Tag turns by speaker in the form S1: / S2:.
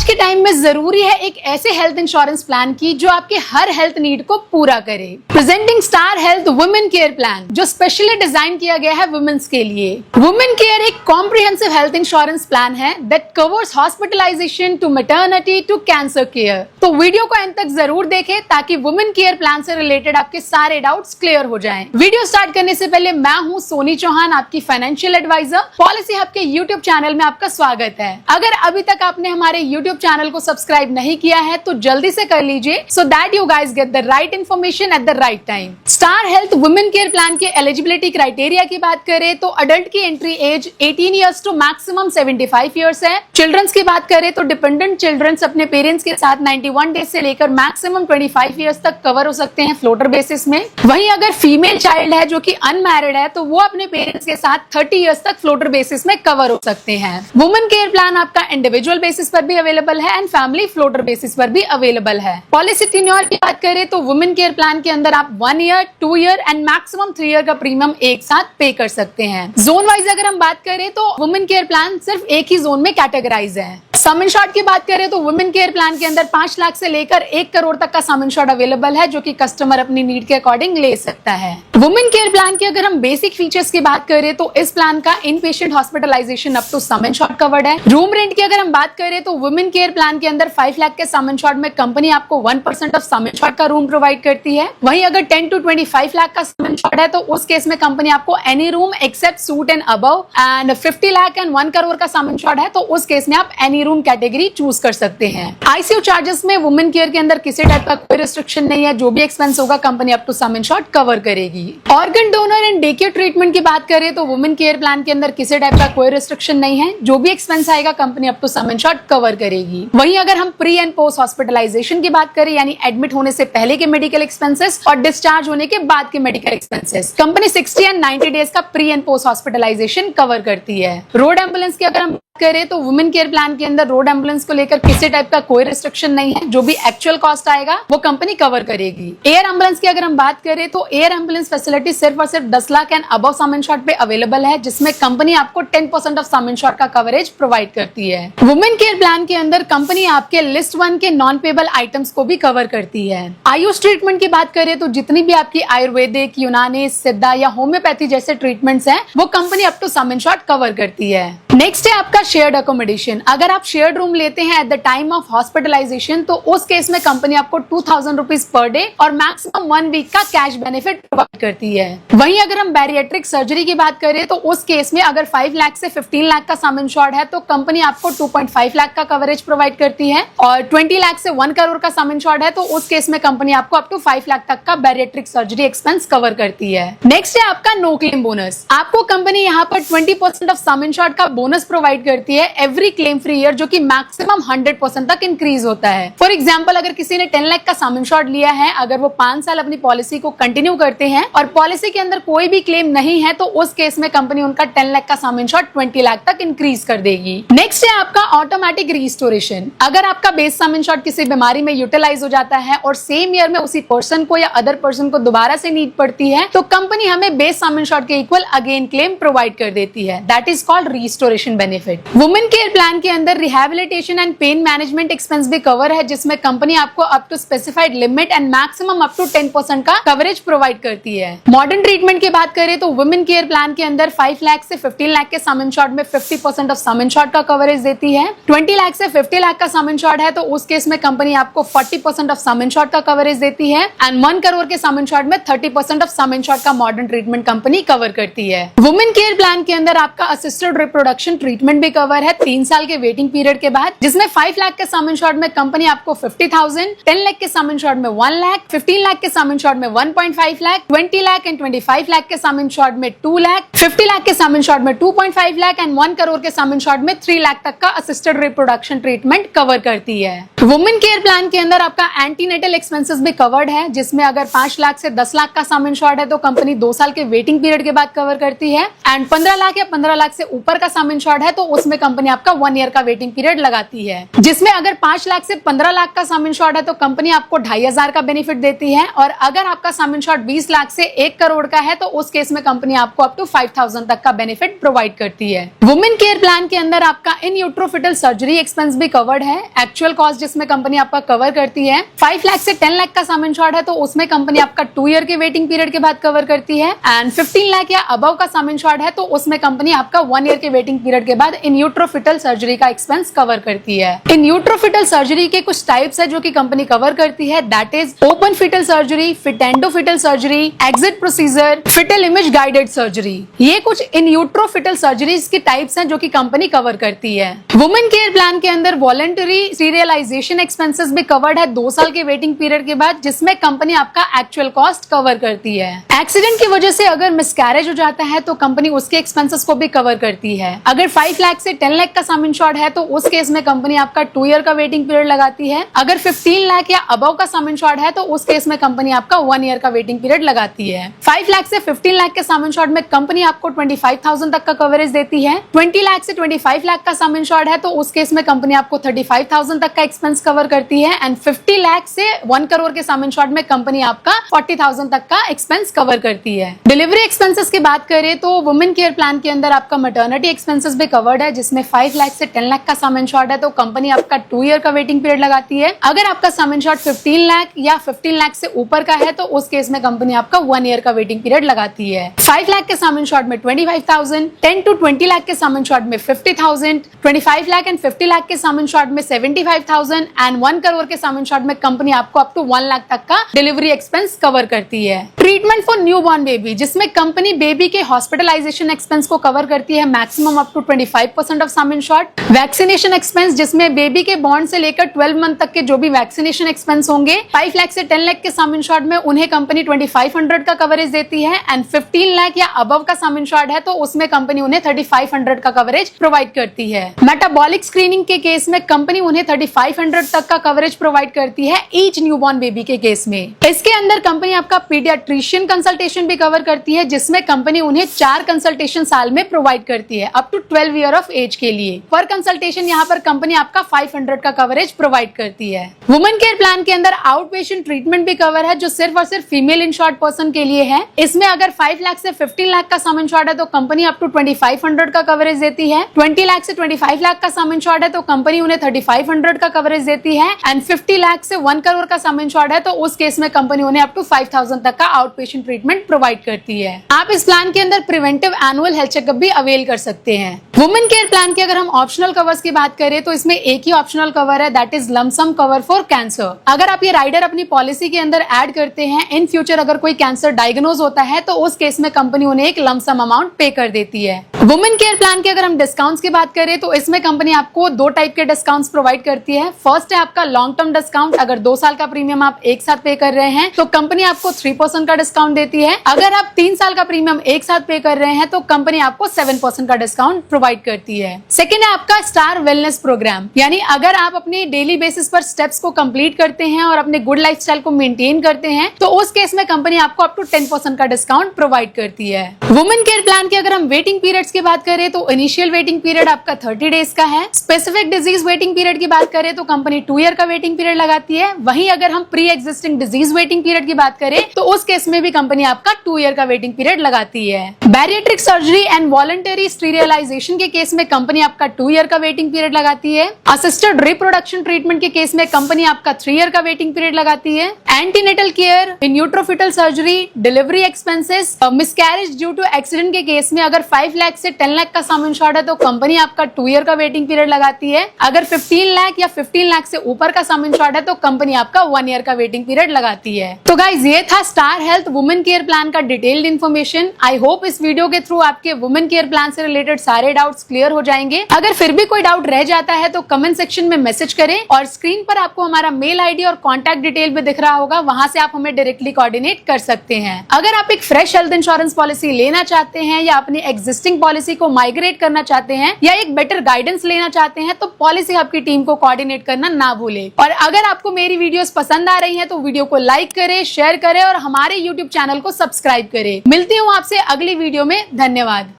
S1: के टाइम में जरूरी है एक ऐसे हेल्थ इंश्योरेंस प्लान की जो आपके हर हेल्थ नीड को पूरा करे। Presenting Star Health women care plan, जो स्पेशली डिजाइन किया गया है वुमेन्स के लिए। वुमेन केयर एक कॉम्प्रिहेंसिव हेल्थ इंश्योरेंस प्लान है that covers hospitalisation to maternity to cancer care. तो वीडियो को अंत तक जरूर देखें ताकि वुमेन केयर प्लान से रिलेटेड आपके सारे डाउट्स क्लियर हो जाएं। वीडियो स्टार्ट करने से पहले मैं हूं सोनी चौहान, आपकी फाइनेंशियल एडवाइजर। पॉलिसी हब के यूट्यूब चैनल में आपका स्वागत है। अगर अभी तक आपने हमारे यूट्यूब चैनल को सब्सक्राइब नहीं किया है तो जल्दी से कर लीजिए so that you guys get the right information at the right time. Star Health women care plan के एलिजिबिलिटी क्राइटेरिया की बात करें तो अडल्ट की entry age 18 years to maximum 75 years है। चिल्ड्रंस की बात करें तो डिपेंडेंट चिल्ड्रंस अपने पेरेंट्स के साथ 91 डेज से लेकर मैक्सिमम 25 इयर्स तक कवर हो सकते हैं फ्लोटर बेसिस में। वहीं अगर फीमेल चाइल्ड है जो कि अनमैरिड है तो वो अपने पेरेंट्स के साथ 30 इयर्स तक फ्लोटर बेसिस में कवर हो सकते हैं। वुमेन केयर प्लान आपका इंडिविजुअल बेसिस पर भी अवेलेबल है एंड फैमिली फ्लोटर बेसिस पर भी अवेलेबल है। पॉलिसी टेन्योर की बात करें तो वुमेन केयर प्लान के अंदर आप 1 year, 2 year and maximum 3 year का प्रीमियम एक साथ पे कर सकते हैं। जोन वाइज अगर हम बात करें तो वुमेन केयर प्लान सिर्फ एक ही जोन में कैटेगराइज है। सम इंश्योर्ड की बात करें तो वुमेन केयर प्लान के अंदर 5 लाख से लेकर 1 करोड़ तक का सम इंश्योर्ड अवेलेबल है जो कि कस्टमर अपनी नीड के अकॉर्डिंग ले सकता है। वुमेन केयर प्लान की अगर हम बेसिक फीचर्स की बात करें तो इस प्लान का in patient hospitalisation up to sum insured covered है। रूम रेंट की अगर हम बात करें तो वुमेन केयर प्लान के अंदर 5 लाख के सम इंश्योर्ड में कंपनी आपको 1% ऑफ सम इंश्योर्ड का रूम प्रोवाइड करती है। वहीं अगर 10 to 25 लाख का सम इंश्योर्ड है तो उस केस में कंपनी आपको any room except suite and above, and 50 lakh and 1 crore का सम इंश्योर्ड है तो उस केस में आप एनी रूम कैटेगरी चूज कर सकते हैं। आईसीयू चार्जेस में वुमेन केयर के अंदर किसी टाइप का कोई रिस्ट्रिक्शन नहीं है। जो भी एक्सपेंस होगा company up to sum insured cover करेगी। Organ donor and day care treatment की बात करें तो वुमेन केयर प्लान के अंदर किसी टाइप का कोई रिस्ट्रिक्शन नहीं है। जो भी एक्सपेंस आएगा company up to sum insured cover करेगी। वहीं अगर हम प्री एंड पोस्ट हॉस्पिटलाइजेशन की बात करें यानी एडमिट होने से पहले के मेडिकल एक्सपेंसेस और डिस्चार्ज होने के बाद के medical expenses, company 60 and 90 days का pre and post hospitalisation cover करती है। रोड एम्बुलेंस की अगर हम करें तो वुमेन केयर प्लान के अंदर रोड एम्बुलेंस को लेकर किसी टाइप का कोई रिस्ट्रिक्शन नहीं है। जो भी एक्चुअल कॉस्ट आएगा वो कंपनी कवर करेगी। एयर एम्बुलेंस की अगर हम बात करें तो एयर एम्बुलेंस फैसिलिटी सिर्फ और सिर्फ 10 lakh and above some insured पे अवेलेबल है जिसमें कंपनी आपको 10% ऑफ सम इंश्योर्ड का कवरेज प्रोवाइड करती है। वुमेन केयर प्लान के अंदर कंपनी आपके लिस्ट 1 के नॉन पेबल आइटम्स को भी कवर करती है। आयुष ट्रीटमेंट की बात करें तो जितनी भी आपकी आयुर्वेदिक, यूनानी, सिद्धा या होम्योपैथी जैसे ट्रीटमेंट्स हैं वो company up to sum insured cover करती है। नेक्स्ट है आपका शेयर्ड अकोमोडेशन। अगर आप शेयर्ड रूम लेते हैं at the time of hospitalisation तो उस केस में कंपनी आपको 2000 रुपीज पर डे और मैक्सिमम 1 वीक का कैश बेनिफिट प्रोवाइड करती है। वहीं अगर हम बैरिएट्रिक सर्जरी की बात करें तो उस केस में अगर 5 लाख से 15 लाख का सम इंश्योर्ड है तो कंपनी आपको 2.5 लाख का कवरेज प्रोवाइड करती है। और 20 लाख से 1 करोड़ का सम इंश्योर्ड है तो उस केस में कंपनी आपको अप टू 5 लाख तक का बैरिएट्रिक सर्जरी एक्सपेंस कवर करती है। नेक्स्ट है आपका नो क्लेम बोनस। आपको कंपनी यहाँ पर 20% ऑफ सम इंश्योर्ड का बोनस प्रोवाइड करती है एवरी क्लेम फ्री ईयर जो कि मैक्सिमम 100% तक इंक्रीज होता है। फॉर एग्जांपल अगर किसी ने 10 लाख का सम इंश्योर्ड लिया है, अगर वो 5 साल अपनी पॉलिसी को कंटिन्यू करते हैं और पॉलिसी के अंदर कोई भी क्लेम नहीं है तो उस केस में कंपनी उनका 10 लाख का सम इंश्योर्ड 20 लाख तक इंक्रीज कर देगी। नेक्स्ट है आपका ऑटोमेटिक रिस्टोरेशन। अगर आपका बेस सम इंश्योर्ड किसी बीमारी में यूटिलाइज हो जाता है और सेम ईयर में उसी पर्सन को या अदर पर्सन को दोबारा से नीड पड़ती है तो कंपनी हमें बेस सम इंश्योर्ड के इक्वल अगेन क्लेम प्रोवाइड कर देती है। That is called restoration benefit. Women care plan के अंदर rehabilitation and pain management expense भी कवर है जिसमें कंपनी आपको up to specified limit and maximum up to 10% का कवरेज प्रोवाइड करती है। मॉडर्न ट्रीटमेंट की बात करें तो वुमेन केयर प्लान के अंदर 5 लाख से 15 लाख के सम इंश्योर्ड में 50% ऑफ सम इंश्योर्ड का कवरेज देती है। 20 लाख से 50 लाख का सम इंश्योर्ड है तो उस केस में कंपनी आपको 40% ऑफ सम इंश्योर्ड का कवरेज देती है एंड 1 करोड़ के सम इंश्योर्ड में 30% ऑफ सम इंश्योर्ड का मॉडर्न ट्रीटमेंट कंपनी कवर करती है। वुमेन केयर प्लान के अंदर आपका असिस्टेड रिप्रोडक्शन ट्रीटमेंट भी कवर है 3 साल के वेटिंग पीरियड के बाद, जिसमें 5 लाख के सम इंश्योर्ड में कंपनी आपको 50,000, 10 लाख के सम इंश्योर्ड में 1 लाख, 15 लाख के सम इंश्योर्ड में 1.5 लाख, 20 लाख एंड 25 लाख के सम इंश्योर्ड में 2 लाख, 50 लाख के सम इंश्योर्ड में 2.5 लाख एंड 1 करोड़ के सम इंश्योर्ड में 3 लाख तक का असिस्टेड रिप्रोडक्शन ट्रीटमेंट कवर करती है। वुमेन केयर प्लान के अंदर आपका एंटीनेटल एक्सपेंसेस भी कवर्ड है जिसमें अगर 5 लाख से 10 लाख का सम इंश्योर्ड है तो कंपनी 2 साल के वेटिंग पीरियड के बाद कवर करती है एंड 15 लाख या 15 लाख से ऊपर का सम इंश्योर्ड है तो उसमें कंपनी आपका 1 ईयर का वेटिंग पीरियड लगाती है, जिसमें अगर 5 लाख से 15 लाख का सम इंश्योर्ड है तो कंपनी आपको 2500 का बेनिफिट देती है, और अगर आपका सम इंश्योर्ड 20 लाख से 1 करोड़ का है तो उस केस में कंपनी आपको अप टू 5000 तक का बेनिफिट प्रोवाइड करती है। वुमेन केयर प्लान के अंदर आपका इन यूट्रो फिटल सर्जरी एक्सपेंस भी कवर्ड है। एक्चुअल कॉस्ट जिसमें कंपनी आपका कवर करती है 5 लाख से 10 लाख का सम इंश्योर्ड है तो उसमें कंपनी आपका 2 ईयर के वेटिंग पीरियड के बाद कवर करती है, एंड 15 लाख या अबव का सम इंश्योर्ड है तो उसमें कंपनी आपका 1 ईयर के वेटिंग पीरियड के बाद इन यूट्रो फिटल सर्जरी का एक्सपेंस कवर करती है। इन यूट्रो फिटल सर्जरी के कुछ टाइप्स है जो कि कंपनी कवर करती है, that is open fetal surgery, fetendo fetal surgery, exit procedure, fetal image guided surgery. ये कुछ इन यूट्रो फिटल सर्जरीज की टाइप्स हैं जो कि कंपनी कवर करती है। वुमेन केयर प्लान के अंदर वॉलंटरी सीरियलाइजेशन एक्सपेंसेस भी कवर्ड है 2 साल के वेटिंग पीरियड के बाद, जिसमें कंपनी आपका एक्चुअल कॉस्ट कवर करती है। एक्सीडेंट की वजह से अगर मिसकैरेज हो जाता है तो कंपनी उसके एक्सपेंसेस को भी कवर करती है। अगर 5 लाख से 10 लाख का सम इंश्योर्ड है तो उस केस में कंपनी आपका 2 ईयर का वेटिंग पीरियड लगाती है। अगर 15 लाख या अबव का सम इंश्योर्ड है तो उस केस में कंपनी आपका 1 ईयर का वेटिंग पीरियड लगाती है। 5 लाख से 15 लाख के सम इंश्योर्ड में कंपनी आपको 25,000 तक का कवरेज देती है। 20 लाख से 25 लाख का सम इंश्योर्ड है तो उस केस में कंपनी आपको 35,000 तक का एक्सपेंस कवर करती है, एंड 50 लाख से 1 करोड़ के सम इंश्योर्ड में कंपनी आपका 40,000 तक का एक्सपेंस कवर करती है। डिलीवरी एक्सपेंसेस की बात करें तो वुमेन केयर प्लान के अंदर आपका मैटरनिटी एक्सपेंसेस भी कवर्ड है, जिसमें 5 लाख से 10 लाख का सम इंश्योर्ड है तो कंपनी आपका 2 ईयर का वेटिंग पीरियड लगाती है। अगर आपका सम इंश्योर्ड 15 लाख या 15 लाख से ऊपर का है तो उस केस में कंपनी आपका 1 ईयर का वेटिंग पीरियड लगाती है। 5 लाख के सम इंश्योर्ड में 25,000, 10 to 20 लाख के सम इंश्योर्ड में 50,000, 25 लाख एंड 50 लाख के सम इंश्योर्ड में 75,000 एंड 1 करोड़ के सम इंश्योर्ड में कंपनी आपको अप टू 1 लाख तक का डिलीवरी एक्सपेंस कवर करती है। ट्रीटमेंट फॉर न्यूबॉर्न बेबी, जिसमें कंपनी बेबी के हॉस्पिटलाइजेशन एक्सपेंस को कवर करती है maximum up to 25% of sum insured. Vaccination expense, जिसमें बेबी के बॉर्न से लेकर 12 मंथ तक के जो भी वैक्सीनेशन एक्सपेंस होंगे 5 लाख से 10 लाख के सम इंश्योर्ड में उन्हें कंपनी 2500 का कवरेज देती है, एंड 15 लाख या अबव का सम इंश्योर्ड है तो उसमें कंपनी उन्हें 3500 का कवरेज प्रोवाइड करती है। मेटाबॉलिक स्क्रीनिंग के केस में कंपनी उन्हें 3500 तक का कवरेज प्रोवाइड करती है ईच न्यूबॉर्न बेबी के केस में। इसके अंदर कंपनी आपका पीडियाट्रिशियन कंसल्टेशन भी कवर करती है, जिसमें कंपनी उन्हें 4 कंसल्टेशन साल में प्रोवाइड करती है up to 12 year of age के लिए। पर कंसल्टेशन यहाँ पर कंपनी आपका 500 का कवरेज प्रोवाइड करती है। वुमेन केयर प्लान के अंदर आउट पेशेंट ट्रीटमेंट भी कवर है जो सिर्फ और सिर्फ फीमेल इंश्योर्ड पर्सन के लिए है। इसमें अगर 5 लाख से 15 लाख का सम इंश्योर्ड है तो कंपनी अप टू 2500 का कवरेज देती है। 20 लाख से 25 लाख का सम इंश्योर्ड है तो कंपनी उन्हें 3500 का कवरेज देती है, एंड 50 लाख से 1 करोड़ का सम इंश्योर्ड है तो उस केस में कंपनी उन्हें अप टू 5000 तक का आउट पेशेंट ट्रीटमेंट प्रोवाइड करती है। आप इस प्लान के अंदर प्रिवेंटिव एनुअल हेल्थ चेकअप भी अवेल कर सकते हैं। वुमेन केयर प्लान के अगर हम ऑप्शनल कवर्स की बात करें तो इसमें एक ही ऑप्शनल कवर है, that is lump sum cover for cancer. अगर आप ये राइडर अपनी पॉलिसी के अंदर ऐड करते हैं, इन फ्यूचर अगर कोई कैंसर डायग्नोज होता है तो उस केस में कंपनी उन्हें एक लंप सम अमाउंट पे कर देती है। वुमेन केयर प्लान के अगर हम डिस्काउंट्स की बात करें तो इसमें कंपनी आपको 2 टाइप के डिस्काउंट्स प्रोवाइड करती है। फर्स्ट है आपका लॉन्ग टर्म डिस्काउंट, अगर 2 साल का प्रीमियम आप एक साथ पे कर रहे हैं तो कंपनी आपको 3% का डिस्काउंट देती है। अगर आप 3 साल का प्रीमियम एक साथ पे कर रहे हैं तो कंपनी आपको 7% का डिस्काउंट प्रोवाइड करती है। सेकेंड है आपका स्टार वेलनेस प्रोग्राम, यानी अगर आप अपने डेली बेसिस पर स्टेप्स को कंप्लीट करते हैं और अपने गुड लाइफस्टाइल को मेंटेन करते हैं तो उस केस में कंपनी आपको अप टू 10% का डिस्काउंट प्रोवाइड करती है। वुमेन केयर प्लान के अगर हम वेटिंग पीरियड्स की बात करें तो इनिशियल वेटिंग पीरियड आपका 30 डेज का है। स्पेसिफिक डिजीज वेटिंग पीरियड की बात करें तो कंपनी 2 ईयर का वेटिंग पीरियड लगाती है। वहीं अगर हम pre existing disease waiting period की बात करें तो उस केस में भी कंपनी आपका 2 ईयर का वेटिंग पीरियड लगाती है। बैरिएट्रिक सर्जरी एंड वॉलंटरी स्टीरियलाइजेशन के केस में कंपनी आपका 2 ईयर का वेटिंग पीरियड लगाती है। असिस्टेड रिप्रोडक्शन ट्रीटमेंट के केस में कंपनी आपका 3 ईयर का वेटिंग पीरियड लगाती है। एंटीनेटल केयर, न्यूट्रोफिटल surgery, delivery expenses, miscarriage due to accident के केस में अगर 5 लाख से 10 लाख का सम इंश्योर्ड है तो कंपनी आपका 2 ईयर का वेटिंग पीरियड लगाती है। अगर 15 लाख या 15 लाख से ऊपर का सम इंश्योर्ड है तो कंपनी आपका 1 ईयर का वेटिंग पीरियड लगाती है। तो गाइज ये था star Health women care plan का डिटेल्ड इन्फॉर्मेशन। आई होप इस वीडियो के थ्रू आपके वुमेन केयर प्लान से रिलेटेड सारे डाउट्स क्लियर हो जाएंगे। अगर फिर भी कोई डाउट रह जाता है तो कमेंट सेक्शन में मैसेज करें, और स्क्रीन पर आपको हमारा मेल आईडी और कॉन्टैक्ट डिटेल भी दिख रहा होगा, वहां से आप हमें डायरेक्टली कोऑर्डिनेट कर सकते हैं। अगर आप एक फ्रेश हेल्थ इंश्योरेंस पॉलिसी लेना चाहते हैं या अपनी एग्जिस्टिंग पॉलिसी को माइग्रेट करना चाहते हैं या एक बेटर गाइडेंस लेना चाहते हैं तो पॉलिसी हब की टीम को कोऑर्डिनेट करना ना भूलें। और अगर आपको मेरी वीडियोस पसंद आ रही हैं तो वीडियो को लाइक करें, शेयर करें और हमारे यूट्यूब चैनल को सब्सक्राइब करें। मिलती हूँ आपसे अगली वीडियो में। धन्यवाद।